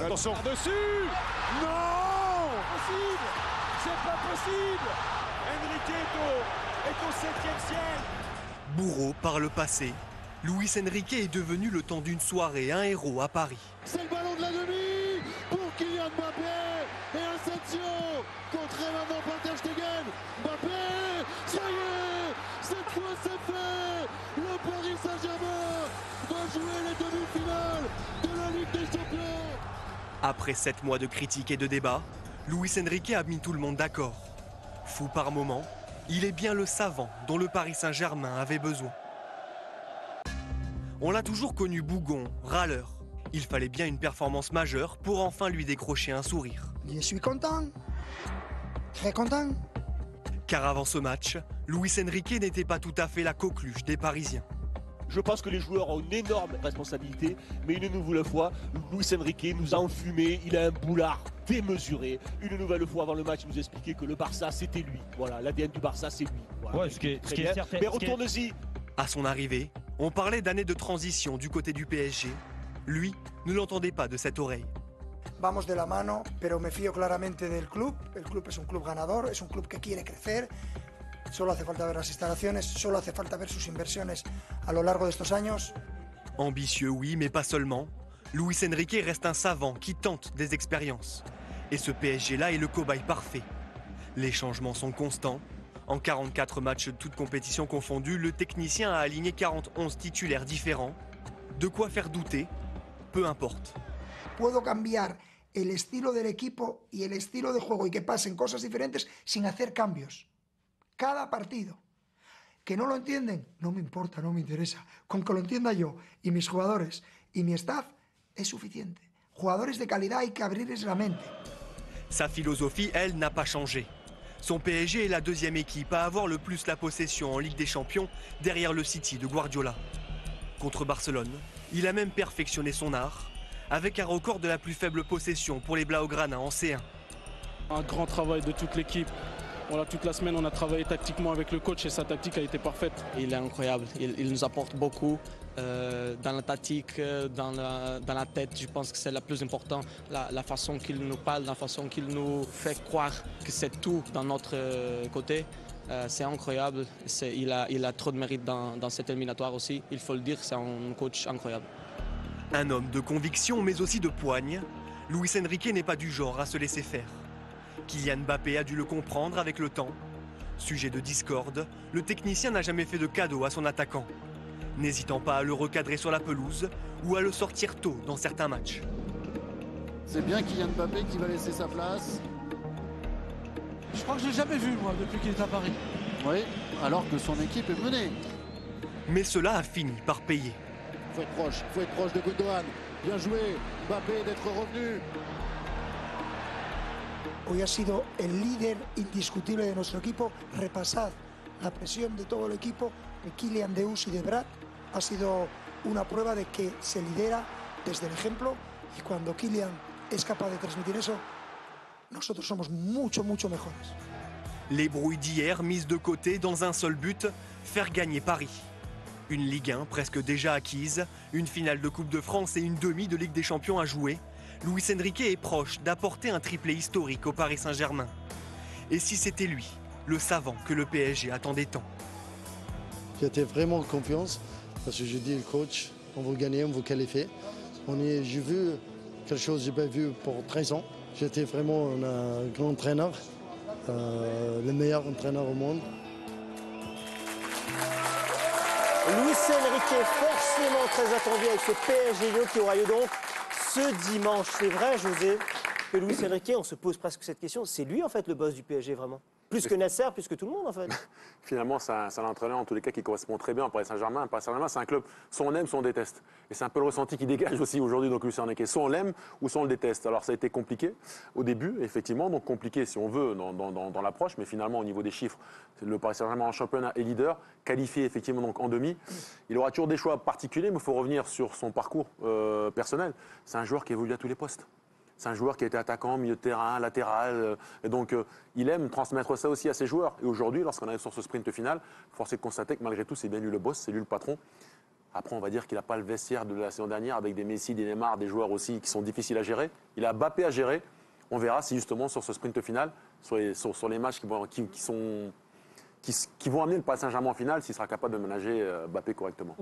Attention. Par-dessus. Non! Possible. C'est pas possible. Enrique est au 7e ciel. Bourreau par le passé, Luis Enrique est devenu le temps d'une soirée un héros à Paris. C'est le ballon de la demi pour Kylian Mbappé et Asensio, contré maintenant par Ter Stegen. Mbappé, ça y est, cette fois c'est fait. Le Paris Saint-Germain va jouer les demi-finales de la Ligue des Champions. Après 7 mois de critiques et de débats, Luis Enrique a mis tout le monde d'accord. Fou par moments, il est bien le savant dont le Paris Saint-Germain avait besoin. On l'a toujours connu bougon, râleur. Il fallait bien une performance majeure pour enfin lui décrocher un sourire. Je suis content, très content. Car avant ce match, Luis Enrique n'était pas tout à fait la coqueluche des Parisiens. Je pense que les joueurs ont une énorme responsabilité, mais une nouvelle fois, Luis Enrique nous a enfumé, il a un boulard démesuré. Une nouvelle fois avant le match, il nous expliquait que le Barça c'était lui. Voilà, l'ADN du Barça c'est lui. Voilà. Ouais, ce qui est certain. Mais retourne-y. À son arrivée, on parlait d'années de transition du côté du PSG. Lui ne l'entendait pas de cette oreille. Vamos de la mano, pero me fío claramente del club. El club es un club ganador, es un club que quiere crecer. Solo hace falta ver las instalaciones, solo hace falta ver sus inversiones a lo largo de estos años. Ambitieux, oui, mais pas seulement. Luis Enrique reste un savant qui tente des expériences. Et ce PSG-là est le cobaye parfait. Les changements sont constants. En 44 matchs, toutes compétitions confondues, le technicien a aligné 41 titulaires différents. De quoi faire douter, peu importe. Puedo cambiar el estilo del equipo y el estilo de juego y que pasen cosas diferentes sin hacer cambios. Cada partido. Que no lo entienden, no me importa, no me interesa. Con que lo entienda yo y mis jugadores y mi staff es suficiente. Jugadores de calidad hay que abrirles la mente. Sa philosophie, elle, n'a pas changé. Son PSG est la deuxième équipe à avoir le plus la possession en Ligue des Champions derrière le City de Guardiola. Contre Barcelone, il a même perfectionné son art avec un record de la plus faible possession pour les Blaugrana en C1. Un grand travail de toute l'équipe. Voilà, toute la semaine, on a travaillé tactiquement avec le coach et sa tactique a été parfaite. Il est incroyable, il nous apporte beaucoup dans la tactique, dans la tête. Je pense que c'est le plus important, la façon qu'il nous parle, la façon qu'il nous fait croire que c'est tout dans notre côté. C'est incroyable, il a trop de mérite dans cette éliminatoire aussi. Il faut le dire, c'est un coach incroyable. Un homme de conviction mais aussi de poigne, Luis Enrique n'est pas du genre à se laisser faire. Kylian Mbappé a dû le comprendre avec le temps. Sujet de discorde, le technicien n'a jamais fait de cadeau à son attaquant, n'hésitant pas à le recadrer sur la pelouse ou à le sortir tôt dans certains matchs. C'est bien Kylian Mbappé qui va laisser sa place. Je crois que je l'ai jamais vu, moi, depuis qu'il est à Paris. Oui, alors que son équipe est menée. Mais cela a fini par payer. Il faut être proche de Gundogan. Bien joué, Mbappé d'être revenu. Hoy ha sido el líder indiscutible de nuestro equipo. Repasad la presión de todo el equipo, de Kylian, de Us y de Brad. Ha sido una prueba de que se lidera desde el ejemplo y cuando Kylian es capaz de transmitir eso, nosotros somos mucho mejores. Les brouilles d'hier mises de côté dans un seul but, faire gagner Paris. Une Ligue 1 presque déjà acquise, une finale de Coupe de France et une demi de Ligue des Champions à jouer. Luis Enrique est proche d'apporter un triplé historique au Paris Saint-Germain. Et si c'était lui, le savant que le PSG attendait tant? J'étais vraiment confiance parce que je dis au coach, on va gagner, on va qualifier. J'ai vu quelque chose que je n'ai pas vu pour 13 ans. J'étais vraiment un grand entraîneur, le meilleur entraîneur au monde. Luis Enrique, forcément très attendu avec ce PSG Lyon qui aura lieu donc ce dimanche. C'est vrai, José, que Luis Enrique, on se pose presque cette question, c'est lui en fait le boss du PSG vraiment? Plus que Nasser, plus que tout le monde en fait. Finalement, c'est un entraîneur en tous les cas qui correspond très bien au Paris Saint-Germain. Paris Saint-Germain, c'est un club, soit on aime, soit on déteste. Et c'est un peu le ressenti qui dégage aussi aujourd'hui, donc Luis Enrique. Soit on l'aime, ou soit on le déteste. Alors ça a été compliqué au début, effectivement, donc compliqué si on veut dans l'approche, mais finalement au niveau des chiffres, le Paris Saint-Germain en championnat est leader, qualifié effectivement donc en demi. Il aura toujours des choix particuliers, mais il faut revenir sur son parcours personnel. C'est un joueur qui évolue à tous les postes. C'est un joueur qui a été attaquant, milieu de terrain, latéral. Et donc, il aime transmettre ça aussi à ses joueurs. Et aujourd'hui, lorsqu'on arrive sur ce sprint final, force est de constater que malgré tout, c'est bien lui le boss, c'est lui le patron. Après, on va dire qu'il n'a pas le vestiaire de la saison dernière avec des Messi, des Neymar, des joueurs aussi qui sont difficiles à gérer. Il a Mbappé à gérer. On verra si justement sur ce sprint final, sur les matchs qui vont amener le Paris Saint-Germain en finale, s'il sera capable de ménager Mbappé correctement.